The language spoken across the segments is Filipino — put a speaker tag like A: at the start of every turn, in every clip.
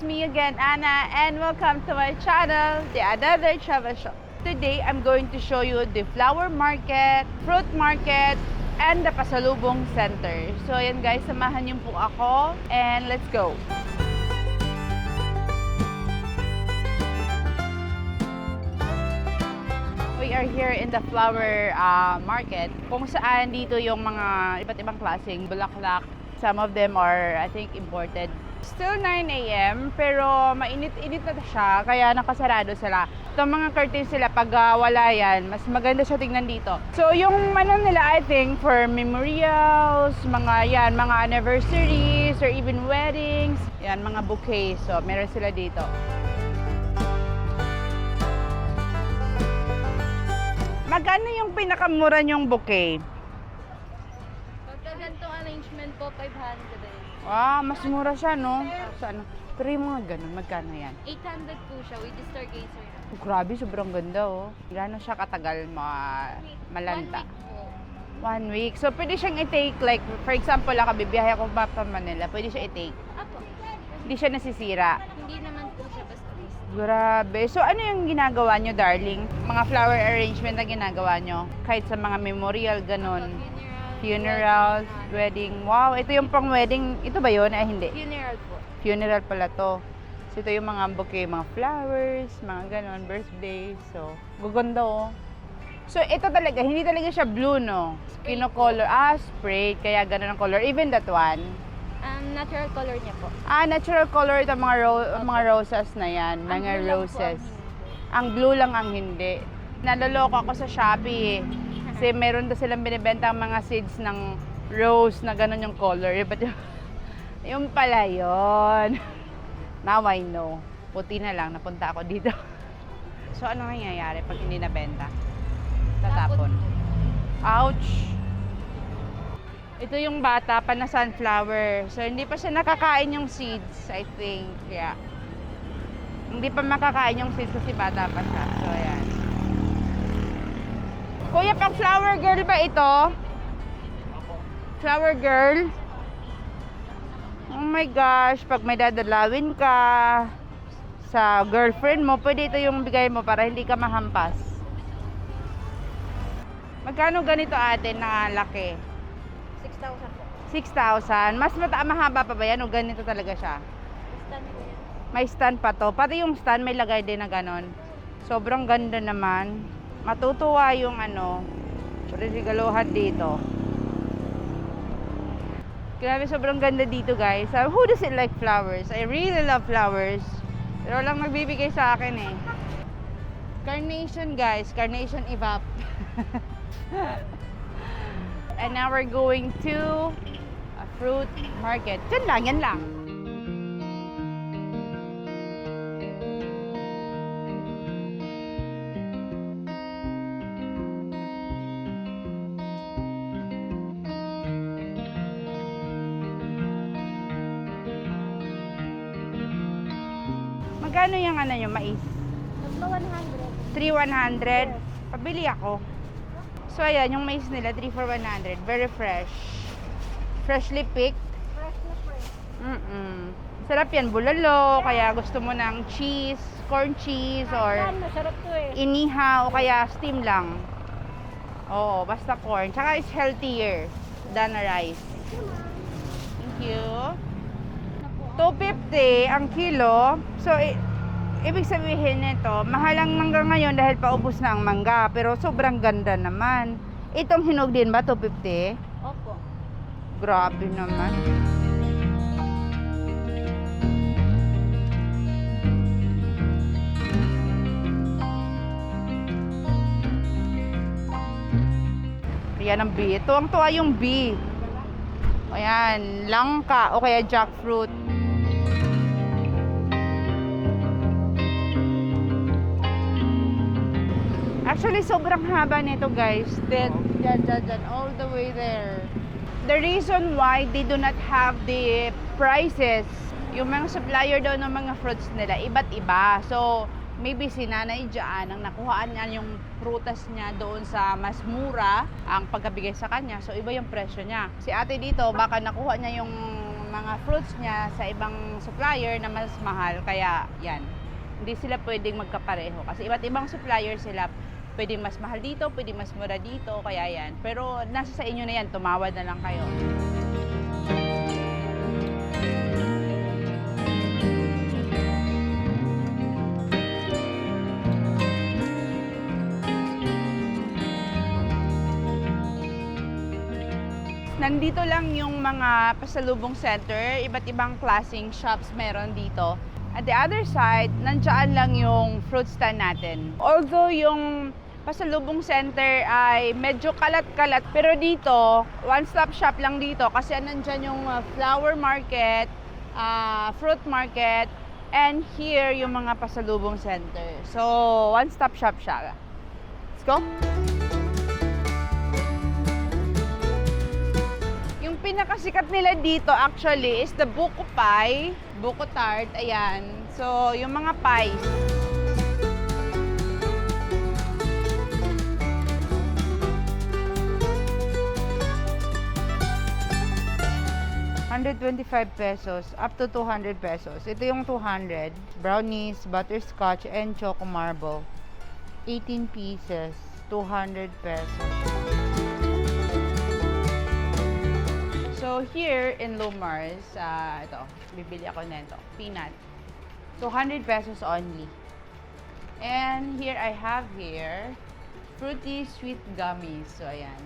A: me again, Anna, and welcome to my channel, The Another Travel Show. Today, I'm going to show you the flower market, fruit market, and the Pasalubong Center. So, ayan guys, samahan niyo po ako, and let's go! We are here in the flower market, kung saan dito yung mga iba't ibang klaseng bulaklak. Some of them are, I think, imported. Still 9 a.m. pero mainit-init na siya, kaya nakasarado sila. Itong mga curtains sila, pag wala yan, mas maganda siya tingnan dito. So, yung ano nila, I think, for memorials, mga anniversaries, or even weddings, yan, mga bouquets. So, meron sila dito. Magkano yung pinakamura niyong bouquet?
B: Pagka ganitong arrangement po, 500 eh.
A: Ah, mas mura siya, no? Sa ano? Pero yung mga ganun, magkano yan?
B: 800 po siya with the stargazer.
A: Oh, grabe, sobrang ganda, oh. Gano'n siya katagal malanta?
B: 1 week po.
A: 1 week. So, pwede siyang i-take, like, for example, bibiyahe ako pa Manila, pwede siya i-take.
B: Apo.
A: Hindi siya nasisira.
B: Hindi naman po siya basta-basta.
A: Grabe. So, ano yung ginagawa nyo, darling? Mga flower arrangement na ginagawa nyo? Kahit sa mga memorial, ganun. Funerals, wedding. Wow, ito yung pang wedding. Ito ba yun? Ay, hindi.
B: Funeral po.
A: Funeral pala to. So, ito yung mga bouquet, mga flowers, mga ganon, birthday. So, guganda, oh. So, ito talaga, hindi talaga siya blue, no? Kino-color. Ah, sprayed. Kaya ganon ang color. Even that one.
B: Natural color niya po.
A: Ah, natural color ito, mga roses na yan. Mga roses. Ang blue lang ang hindi. Naloloko ako sa Shopee, eh. Kasi meron daw silang binibenta ang mga seeds ng rose na gano'n yung color. But yung pala yun. Now I know. Puti na lang, napunta ako dito. So, ano nangyayari pag hindi nabenta? Tatapon. Ouch! Ito yung bata pa na sunflower. So, hindi pa siya nakakain yung seeds, I think. Yeah. Hindi pa makakain yung seeds kasi bata pa siya. So, ayan. Kuya, pang flower girl ba ito? Flower girl? Oh my gosh, pag may dadalawin ka sa girlfriend mo, pwede ito yung bigay mo para hindi ka mahampas. Magkano ganito ate na laki?
B: 6,000 po.
A: 6,000. Mas mahaba pa ba yan o ganito talaga siya?
B: Stand po yan.
A: May stand pa to. Pati yung stand may lagay din na ganon. Sobrang ganda naman. Matutuwa yung regaluhan dito. Grabe, sobrang ganda dito guys. Who doesn't like flowers? I really love flowers. Pero lang nagbibigay sa akin eh. Carnation guys. Carnation evap. And now we're going to a fruit market. Yan lang. Magkano yung yung mais?
B: Tatlo 100.
A: 3,100. Pabili ako. So, ayan, yung mais nila, 3 for 100. Very fresh. Freshly picked.
B: Fresh na fresh.
A: Sarap yan, bulalo. Kaya gusto mo ng cheese, corn cheese, or
B: Masarap to eh.
A: inihaw, o kaya steam lang. Oo, basta corn. Tsaka it's healthier than a rice. Thank you. 250 ang kilo. So, ibig sabihin nito, mahal ang mangga ngayon dahil paubos na ang mangga. Pero sobrang ganda naman. Itong hinog din ba, 250?
B: Opo.
A: Grabe naman. Yan ang B. Ito ang tuwa yung B. Ayan, langka o kaya jackfruit. Actually, sobrang haba nito guys. Dyan, all the way there. The reason why they do not have the prices, yung mga supplier daw ng mga fruits nila, iba't iba. So, maybe si nanay dyan, ang nakuhaan niya yung prutas niya doon sa mas mura ang pagkabigay sa kanya. So, iba yung presyo niya. Si ate dito, baka nakuha niya yung mga fruits niya sa ibang supplier na mas mahal. Kaya yan, hindi sila pwedeng magkapareho. Kasi iba't ibang supplier sila, pwedeng mas mahal dito, pwedeng mas mura dito, kaya yan. Pero nasa sa inyo na yan, tumawad na lang kayo. Nandito lang yung mga pasalubong center, iba't ibang klaseng shops meron dito. At the other side, nandiyan lang yung fruit stand natin. Although yung pasalubong center ay medyo kalat-kalat, pero dito, one-stop shop lang dito kasi nandiyan yung flower market, fruit market, and here yung mga pasalubong center. So, one-stop shop siya. Let's go! Yung pinakasikat nila dito actually is the buko pie, buko tart, ayan. So, yung mga pies. ₱125 up to 200 pesos. Ito yung 200. Brownies, butterscotch, and choco marble. 18 pieces, 200 pesos. So here in Lumars, ito, bibili ako nito, peanut. 200 pesos only. And here I have fruity sweet gummies. So ayan.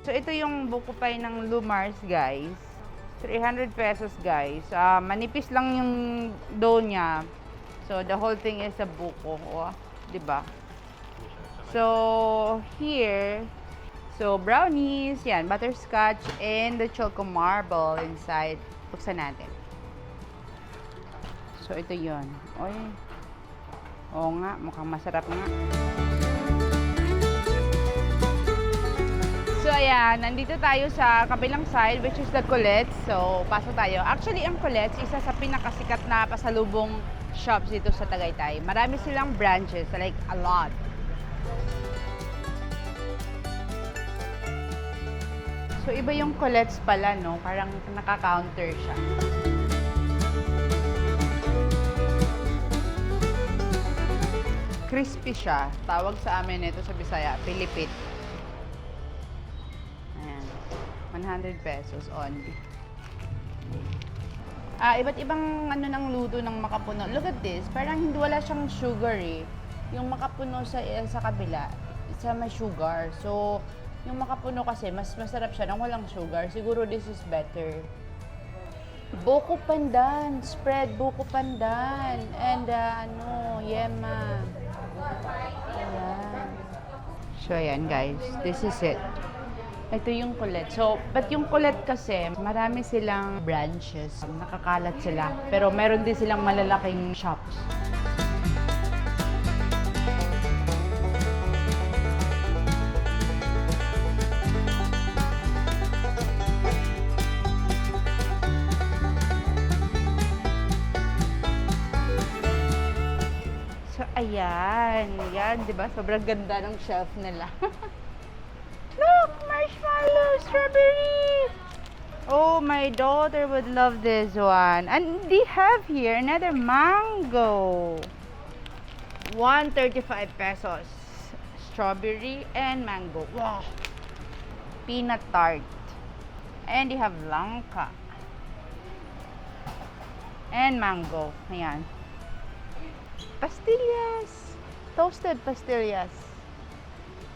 A: So ito yung buko pie ng Lumars, guys. 300 pesos, guys. Manipis lang yung dough niya. So the whole thing is a buko, oh, 'di ba? So here, so brownies, yan, butterscotch, and the choco marble inside. Buksan natin. So, ito yun. Oy. Oo nga, mukhang masarap nga. So, ayan, nandito tayo sa kabilang side, which is the Colette's. So, pasok tayo. Actually, ang Colette's, isa sa pinakasikat na pasalubong shops dito sa Tagaytay. Marami silang branches, like a lot. So, iba yung Colette's pala, no? Parang naka-counter siya. Crispy siya. Tawag sa amin ito sa Bisaya, Pilipit. Ayan. 100 pesos only. Iba't ibang ano ng luto ng makapuno. Look at this. Parang hindi wala siyang sugar eh. Yung makapuno sa kabila, isa may sugar. So, yung makapuno kasi, mas masarap siya nang walang sugar. Siguro this is better. Buko pandan. Spread buko pandan. And yema. Ayan. So, ayan guys. This is it. Ito yung Colette. So, but yung Colette kasi, marami silang branches. Nakakalat sila. Pero meron din silang malalaking shops. So, ayan. Yan, di ba? Sobrang ganda ng shelf nila. Look! Marshmallow! Strawberry! Oh, my daughter would love this one. And they have here another mango. 135 pesos. Strawberry and mango. Wow! Peanut tart. And they have langka. And mango. Ayan. Pastillas. Toasted pastillas.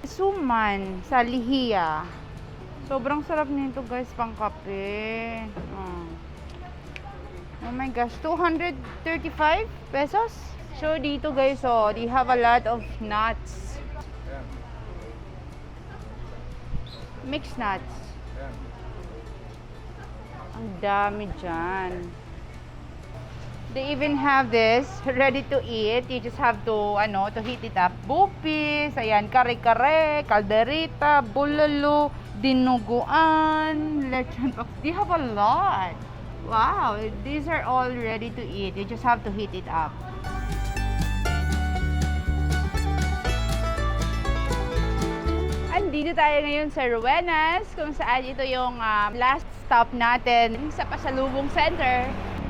A: Suman sa lihiya. Sobrang sarap nito guys, pang kape. Oh my gosh, 235 pesos. So dito guys, they have a lot of nuts. Mixed nuts. Ang dami dyan. They even have this ready to eat. You just have to heat it up. Bupis, ayan, kare-kare, kalderita, bulalo, dinuguan, lechon. They have a lot. Wow, these are all ready to eat. You just have to heat it up. Andito tayo ngayon sa Rowenas, kung saan ito yung last stop natin sa Pasalubong Center.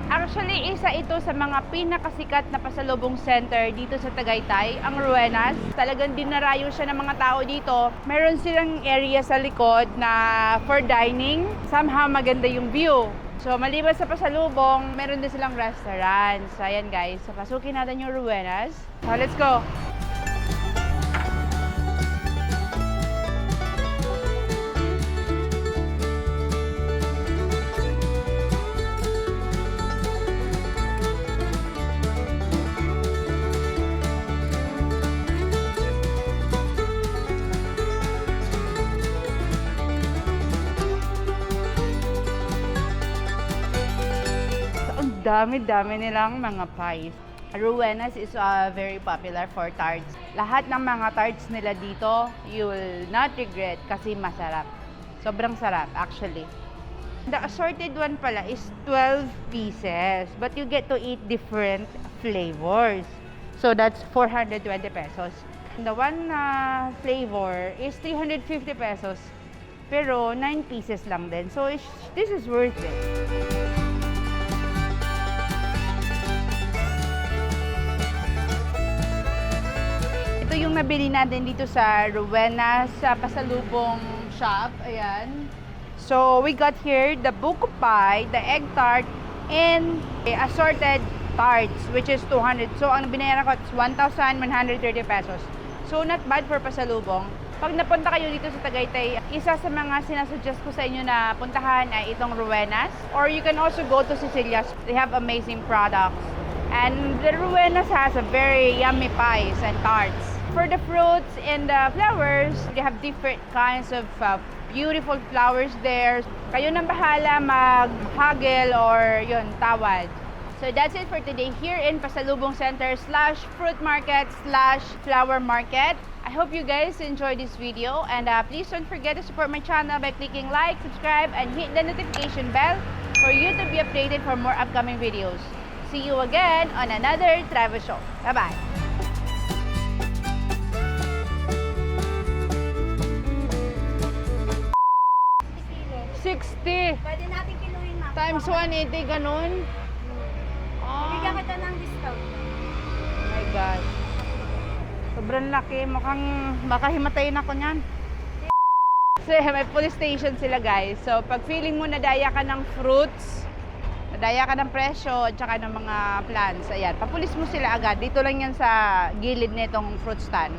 A: Actually, isa ito sa mga pinakasikat na pasalubong center dito sa Tagaytay, ang Ruenas. Talagang dinarayo siya ng mga tao dito. Meron silang area sa likod na for dining. Somehow maganda yung view. So, maliban sa pasalubong, meron din silang restaurant. So, ayan guys, so, pasukin natin yung Ruenas. So, let's go! Dami-dami nilang mga pies. Ruenas is very popular for tarts. Lahat ng mga tarts nila dito, you will not regret kasi masarap. Sobrang sarap actually. The assorted one pala is 12 pieces, but you get to eat different flavors. So that's 420 pesos. The one flavor is 350 pesos, pero 9 pieces lang din. So this is worth it. Ito yung nabili natin dito sa Ruenas sa pasalubong shop. Ayan. So, we got here the buko pie, the egg tart, and assorted tarts, which is 200. So, ang binayaran ko is 1,130 pesos. So, not bad for pasalubong. Pag napunta kayo dito sa Tagaytay, isa sa mga sinasuggest ko sa inyo na puntahan ay itong Ruenas. Or you can also go to Cecilia's. They have amazing products. And the Ruenas has a very yummy pies and tarts. For the fruits and the flowers, they have different kinds of beautiful flowers there. Kayo nang bahala mag-haggle or yun, tawad. So that's it for today here in Pasalubong Center / fruit market / flower market. I hope you guys enjoyed this video, and please don't forget to support my channel by clicking like, subscribe, and hit the notification bell for you to be updated for more upcoming videos. See you again on another travel show. Bye-bye! 60
B: Pwede natin kiluhin na.
A: times 180, ganun.
B: Bigyan
A: Oh
B: kita ng discount.
A: my gosh. Sobrang laki. Mukhang baka himatayin ako niyan. Kasi may police station sila guys. So pag feeling mo nadaya ka ng fruits, nadaya ka ng presyo at saka ng mga plants, ayan, papulis mo sila agad. Dito lang yan sa gilid nitong fruit stand.